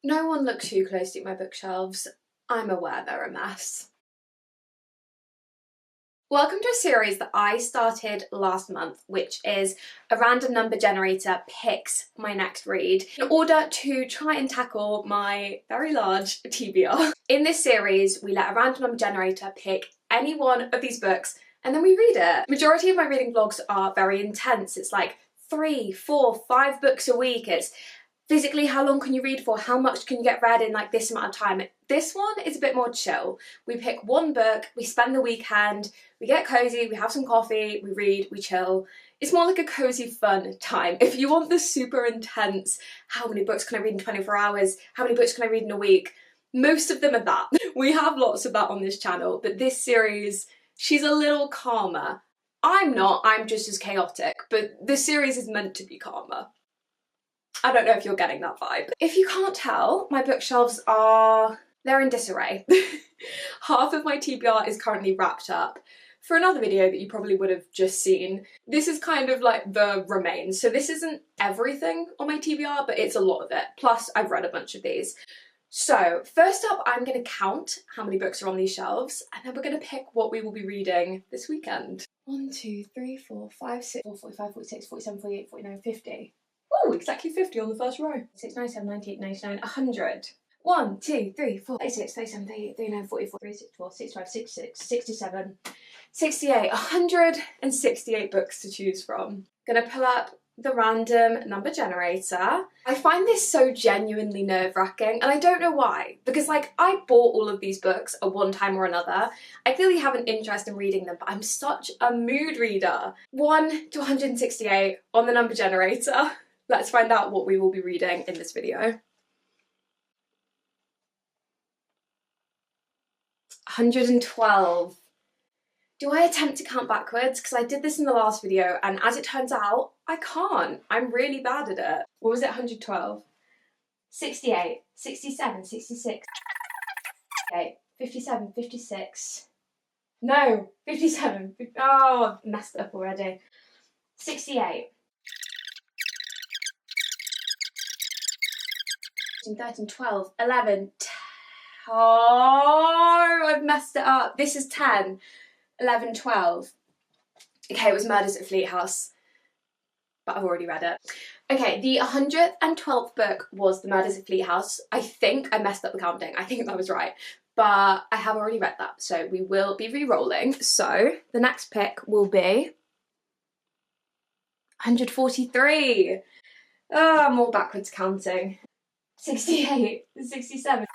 No one look too closely at my bookshelves. I'm aware they're a mess. Welcome to a series that I started last month, which is a random number generator picks my next read in order to try and tackle my very large TBR. In this series, we let a random number generator pick any one of these books and then we read it. Majority of my reading vlogs are very intense. It's like 3, 4, 5 books a week. It's physically, how long can you read for? How much can you get read in like this amount of time? This one is a bit more chill. We pick one book, we spend the weekend, we get cozy, we have some coffee, we read, we chill. It's more like a cozy fun time. If you want the super intense, how many books can I read in 24 hours? How many books can I read in a week? Most of them are that. We have lots of that on this channel, but this series, she's a little calmer. I'm not, I'm just as chaotic, but this series is meant to be calmer. I don't know if you're getting that vibe. If you can't tell, my bookshelves they're in disarray. Half of my TBR is currently wrapped up for another video that you probably would have just seen. This is kind of like the remains. So this isn't everything on my TBR, but it's a lot of it. Plus, I've read a bunch of these. So first up, I'm going to count how many books are on these shelves, and then we're going to pick what we will be reading this weekend. 1, 2, 3, 4, 5, 6, 4, 45, 46, 47, 48, 49, 50. Oh, exactly 50 on the first row. 6, 9, 7, 98, 99, 100. 1, 2, 3, 4, 36, 37, 38, 39, 44, 36, 12, 65, 66, 67, 68, 168 books to choose from. Gonna pull up the random number generator. I find this so genuinely nerve-wracking, and I don't know why, because like I bought all of these books at one time or another. I clearly have an interest in reading them, but I'm such a mood reader. 1 to 168 on the number generator. Let's find out what we will be reading in this video. 112. Do I attempt to count backwards? Because I did this in the last video, and as it turns out, I can't. I'm really bad at it. What was it, 112? 68, 67, 66, 58, 57, 56. No, 57. Oh, I've messed it up already. 68. 13, 12, 11, oh, I've messed it up. This is 10, 11, 12. Okay, it was Murders at Fleet House, but I've already read it. Okay, the 112th book was The Murders at Fleet House. I think I messed up the counting. I think that was right, but I have already read that, so we will be re-rolling. So the next pick will be 143. Oh, I'm all backwards counting. 68, 67,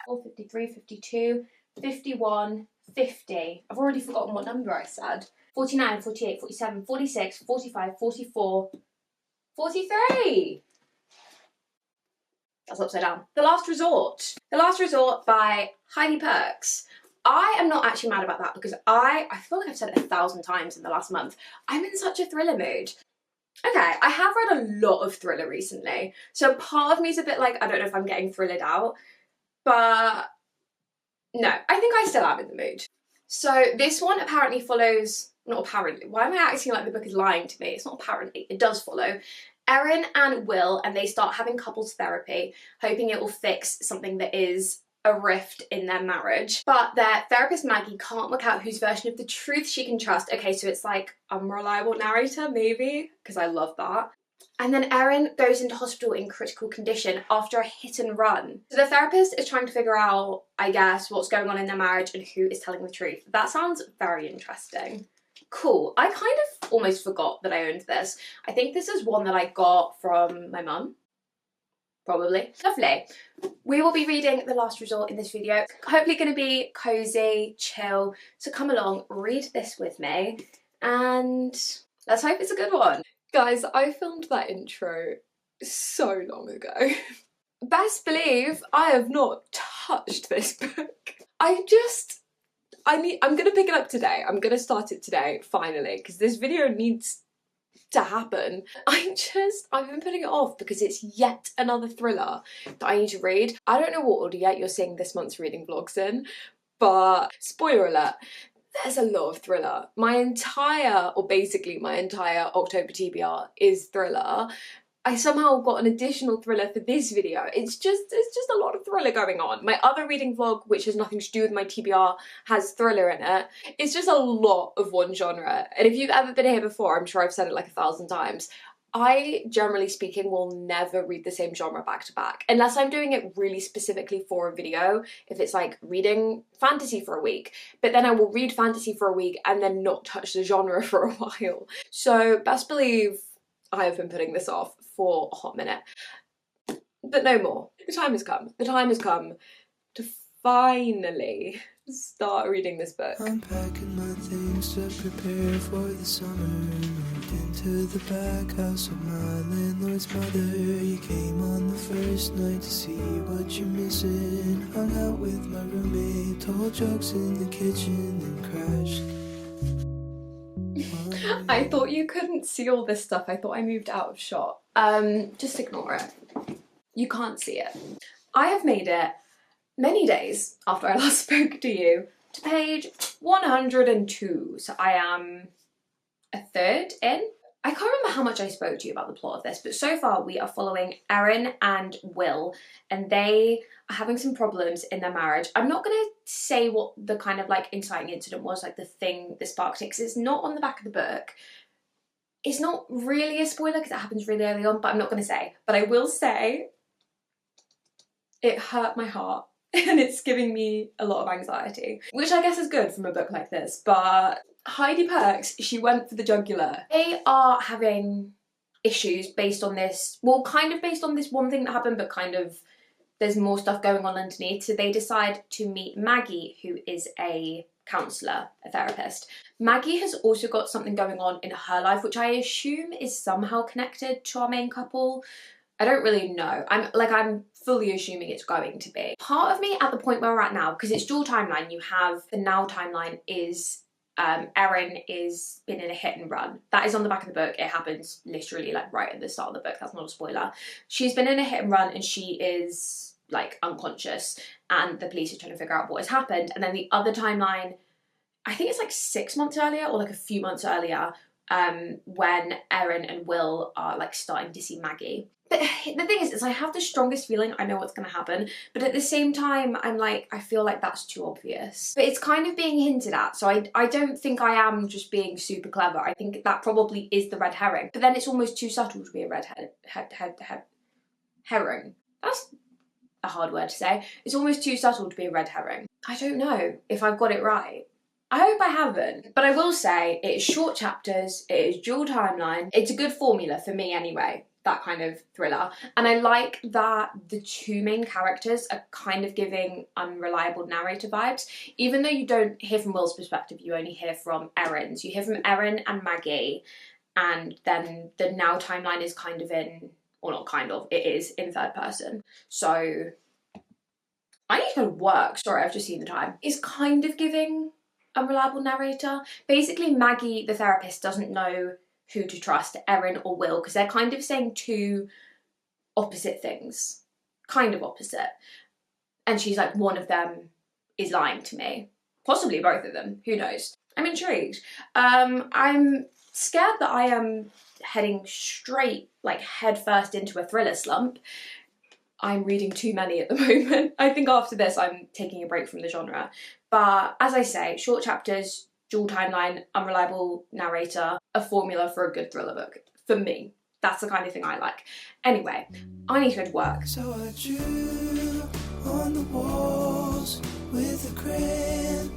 53, 52, 51, 50. I've already forgotten what number I said. 49, 48, 47, 46, 45, 44, 43. That's upside down. The Last Resort. The Last Resort by Heidi Perks. I am not actually mad about that because I feel like I've said it 1,000 times in the last month. I'm in such a thriller mood. Okay, I have read a lot of thriller recently, so part of me is a bit like, I don't know if I'm getting thrilled out, but no, I think I still am in the mood. So this one apparently follows, not apparently, why am I acting like the book is lying to me? It's not apparently, it does follow Erin and Will, and they start having couples therapy, hoping it will fix something that is a rift in their marriage. But their therapist Maggie can't work out whose version of the truth she can trust. Okay, so it's like unreliable narrator, maybe, because I love that. And then Erin goes into hospital in critical condition after a hit and run. So the therapist is trying to figure out, I guess, what's going on in their marriage and who is telling the truth. That sounds very interesting. Cool. I kind of almost forgot that I owned this. I think this is one that I got from my mum. Probably. Lovely. We will be reading The Last Resort in this video. Hopefully going to be cozy, chill. So come along, read this with me, and let's hope it's a good one. Guys, I filmed that intro so long ago. Best believe I have not touched this book. I'm gonna pick it up today. I'm gonna start it today, finally, because this video needs to happen. I've been putting it off because it's yet another thriller that I need to read. I don't know what order yet you're seeing this month's reading vlogs in, but spoiler alert, there's a lot of thriller. Basically my entire October TBR is thriller, I somehow got an additional thriller for this video. It's just a lot of thriller going on. My other reading vlog, which has nothing to do with my TBR, has thriller in it. It's just a lot of one genre. And if you've ever been here before, I'm sure I've said it like 1,000 times, I, generally speaking, will never read the same genre back to back, unless I'm doing it really specifically for a video, if it's like reading fantasy for a week, but then I will read fantasy for a week and then not touch the genre for a while. So best believe I have been putting this off for a hot minute. But no more. The time has come. The time has come to finally start reading this book. I'm packing my things to prepare for the summer. Moved into the back house of my landlord's mother. You came on the first night to see what you're missing. Hung out with my roommate, told jokes in the kitchen, then crashed. I thought you couldn't see all this stuff. I thought I moved out of shot. Just ignore it. You can't see it. I have made it many days after I last spoke to you to page 102. So I am a third in. I can't remember how much I spoke to you about the plot of this, but so far we are following Erin and Will, and they are having some problems in their marriage. I'm not going to say what the kind of like inciting incident was, like the thing that sparked it, because it's not on the back of the book. It's not really a spoiler because it happens really early on, but I'm not going to say. But I will say it hurt my heart and it's giving me a lot of anxiety, which I guess is good from a book like this, but Heidi Perks, she went for the jugular. They are having issues based on this, well, kind of based on this one thing that happened, but kind of there's more stuff going on underneath. So they decide to meet Maggie, who is a counsellor, a therapist. Maggie has also got something going on in her life, which I assume is somehow connected to our main couple. I don't really know. I'm fully assuming it's going to be. Part of me at the point where we're at now, because it's dual timeline, you have the now timeline is Erin is been in a hit and run. That is on the back of the book. It happens literally like right at the start of the book. That's not a spoiler. She's been in a hit and run and she is like unconscious and the police are trying to figure out what has happened. And then the other timeline, I think it's like 6 months earlier or like a few months earlier, when Erin and Will are like starting to see Maggie. But the thing is I have the strongest feeling I know what's going to happen, but at the same time I'm like, I feel like that's too obvious. But it's kind of being hinted at, so I don't think I am just being super clever. I think that probably is the red herring. But then it's almost too subtle to be a red herring. That's a hard word to say. It's almost too subtle to be a red herring. I don't know if I've got it right. I hope I haven't, but I will say it is short chapters, it is dual timeline. It's a good formula for me anyway, that kind of thriller. And I like that the two main characters are kind of giving unreliable narrator vibes. Even though you don't hear from Will's perspective, you only hear from Erin's. You hear from Erin and Maggie, and then the now timeline is kind of in, or not kind of, it is in third person. So I need to go to work. Sorry, I've just seen the time. It's kind of giving unreliable narrator. Basically, Maggie, the therapist, doesn't know who to trust, Erin or Will, because they're kind of saying two opposite things. Kind of opposite. And she's like, one of them is lying to me. Possibly both of them. Who knows? I'm intrigued. I'm scared that I am heading straight, like head first into a thriller slump. I'm reading too many at the moment. I think after this I'm taking a break from the genre. But as I say, short chapters, dual timeline, unreliable narrator, a formula for a good thriller book. For me, that's the kind of thing I like. Anyway, I need to go to work. So I drew on the walls with a crayon,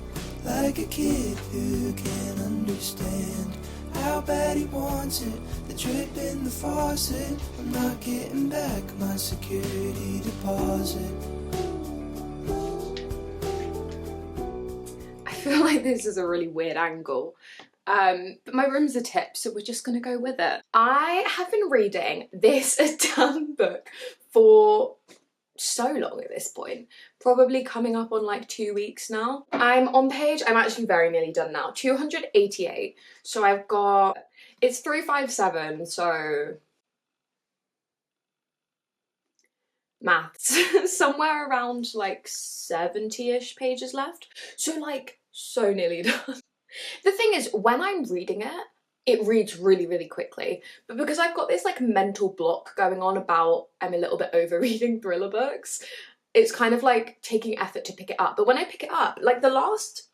like a kid who can't understand how bad he wants it. The drip in the faucet, I'm not getting back my security deposit. I feel like this is a really weird angle, but my room's a tip, so we're just gonna go with it. I have been reading this damn book for so long at this point, probably coming up on like 2 weeks now. I'm on page, I'm actually very nearly done now, 288. So I've got, it's 357, so maths, somewhere around like 70-ish pages left. So like, so nearly done. The thing is, when I'm reading it, it reads really, really quickly. But because I've got this like mental block going on about I'm a little bit over reading thriller books, it's kind of like taking effort to pick it up. But when I pick it up, like the last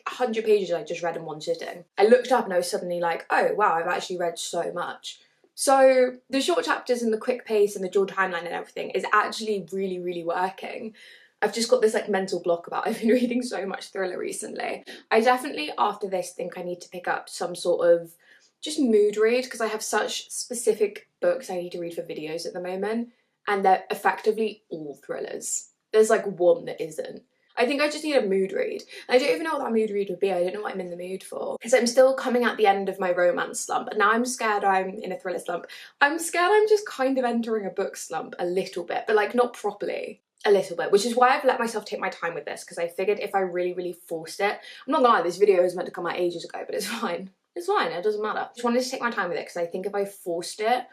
100 pages I just read in one sitting, I looked up and I was suddenly like, oh wow, I've actually read so much. So the short chapters and the quick pace and the dual timeline and everything is actually really, really working. I've just got this like mental block about I've been reading so much thriller recently. I definitely after this think I need to pick up some sort of just mood read, because I have such specific books I need to read for videos at the moment, and they're effectively all thrillers. There's like one that isn't. I think I just need a mood read. I don't even know what that mood read would be. I don't know what I'm in the mood for. Because I'm still coming at the end of my romance slump, and now I'm scared I'm in a thriller slump. I'm scared I'm just kind of entering a book slump a little bit, but like not properly. A little bit, which is why I've let myself take my time with this, because I figured if I really, really forced it, I'm not gonna lie, this video was meant to come out ages ago, but it's fine. It's fine, it doesn't matter. I just wanted to take my time with it, because I think if I forced it,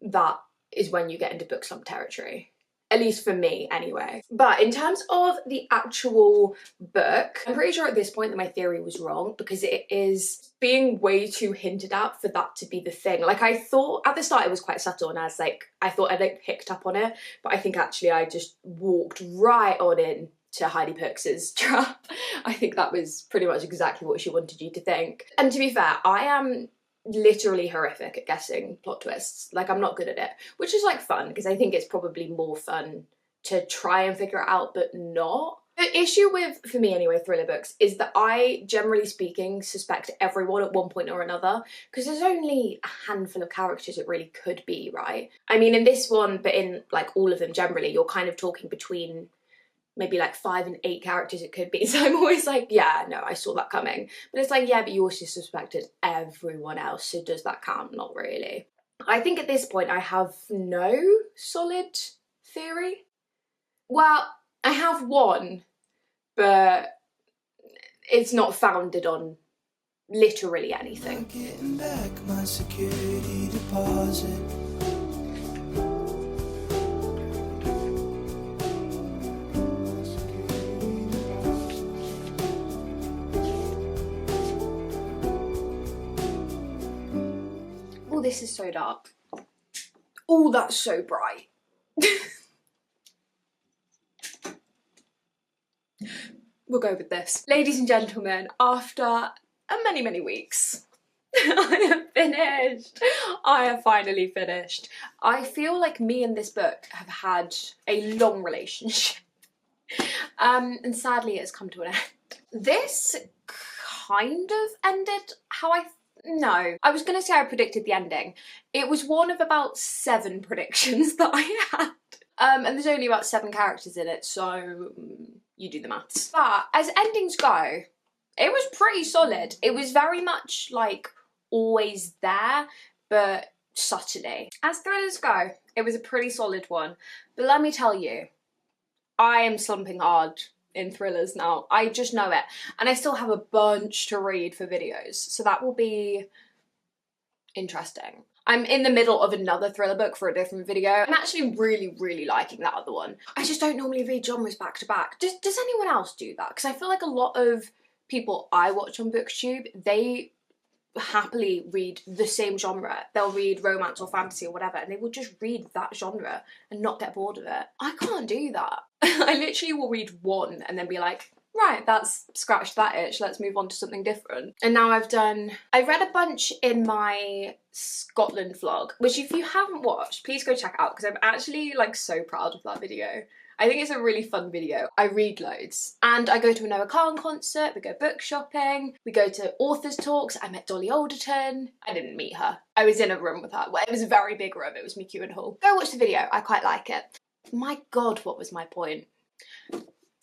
that is when you get into book slump territory. At least for me, anyway. But in terms of the actual book, I'm pretty sure at this point that my theory was wrong, because it is being way too hinted at for that to be the thing. Like I thought, at the start it was quite subtle, and I was like, I thought I'd like picked up on it, but I think actually I just walked right on in to Heidi Perks's trap. I think that was pretty much exactly what she wanted you to think. And to be fair, I am literally horrific at guessing plot twists. Like I'm not good at it, which is like fun, because I think it's probably more fun to try and figure it out but not. The issue with, for me anyway, thriller books is that I, generally speaking, suspect everyone at one point or another, because there's only a handful of characters it really could be, right? I mean in this one, but in like all of them generally, you're kind of talking between maybe like 5 and 8 characters it could be. So I'm always like, yeah, no, I saw that coming. But it's like, yeah, but you also suspected everyone else, so does that count? Not really. I think at this point I have no solid theory. Well, I have one, but it's not founded on literally anything. I'm getting back my security deposit. This is so dark. Oh, that's so bright. We'll go with this. Ladies and gentlemen, after many, many weeks, I have finished. I have finally finished. I feel like me and this book have had a long relationship. And sadly it has come to an end. This kind of ended how no, I was going to say I predicted the ending. It was one of about 7 predictions that I had. And there's only about 7 characters in it, so you do the maths. But as endings go, it was pretty solid. It was very much like always there, but subtly. As thrillers go, it was a pretty solid one. But let me tell you, I am slumping hard in thrillers now. I just know it. And I still have a bunch to read for videos, so that will be interesting. I'm in the middle of another thriller book for a different video. I'm actually really, really liking that other one. I just don't normally read genres back to back. Does anyone else do that? Because I feel like a lot of people I watch on BookTube, they happily read the same genre. They'll read romance or fantasy or whatever, and they will just read that genre and not get bored of it. I can't do that. I literally will read one and then be like, right, that's scratched that itch, let's move on to something different. And now I read a bunch in my Scotland vlog, which if you haven't watched, please go check out, because I'm actually like so proud of that video. I think it's a really fun video. I read loads. And I go to a Noah Kahan concert, we go book shopping, we go to authors talks. I met Dolly Alderton. I didn't meet her. I was in a room with her. Well, it was a very big room. It was McEwan Hall. Go watch the video. I quite like it. My God, what was my point?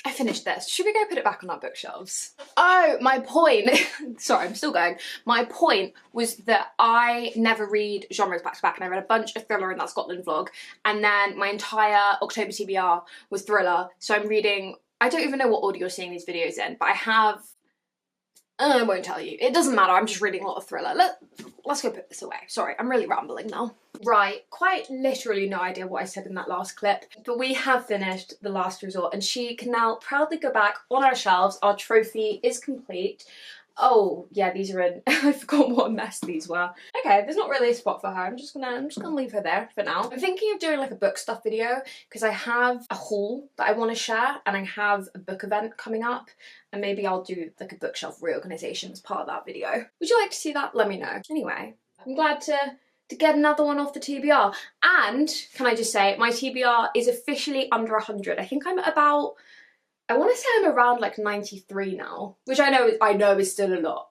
I finished this. Should we go put it back on our bookshelves? Oh, my point. Sorry, I'm still going. My point was that I never read genres back to back, and I read a bunch of thriller in that Scotland vlog, and then my entire October TBR was thriller. So I'm reading, I don't even know what order you're seeing these videos in, but I have, I won't tell you. It doesn't matter, I'm just reading a lot of thriller. Let's go put this away. Sorry, I'm really rambling now. Right, quite literally no idea what I said in that last clip, but we have finished The Last Resort, and she can now proudly go back on our shelves. Our trophy is complete. Oh yeah, these are in, I forgot what a mess these were. Okay, there's not really a spot for her. I'm just gonna leave her there for now. I'm thinking of doing like a book stuff video because I have a haul that I want to share and I have a book event coming up, and maybe I'll do like a bookshelf reorganization as part of that video. Would you like to see that? Let me know. Anyway, I'm glad to get another one off the TBR. And can I just say, my TBR is officially under 100. I think I'm at about, I want to say I'm around like 93 now, which I know is still a lot.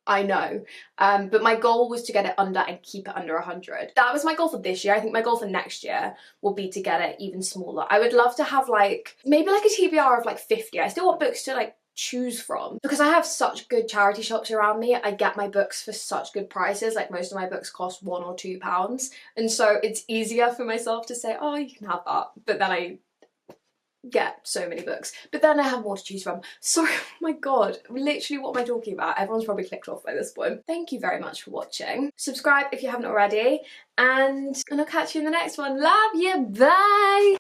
I know, but my goal was to get it under and keep it under 100. That was my goal for this year. I think my goal for next year will be to get it even smaller. I would love to have like, maybe like a TBR of like 50. I still want books to like choose from because I have such good charity shops around me. I get my books for such good prices. Like most of my books cost £1 or £2, and so it's easier for myself to say, oh, you can have that, but then I get so many books, but then I have more to choose from. Sorry, oh my god, literally what am I talking about? Everyone's probably clicked off by this point. Thank you very much for watching. Subscribe if you haven't already, and I'll catch you in the next one. Love you, bye!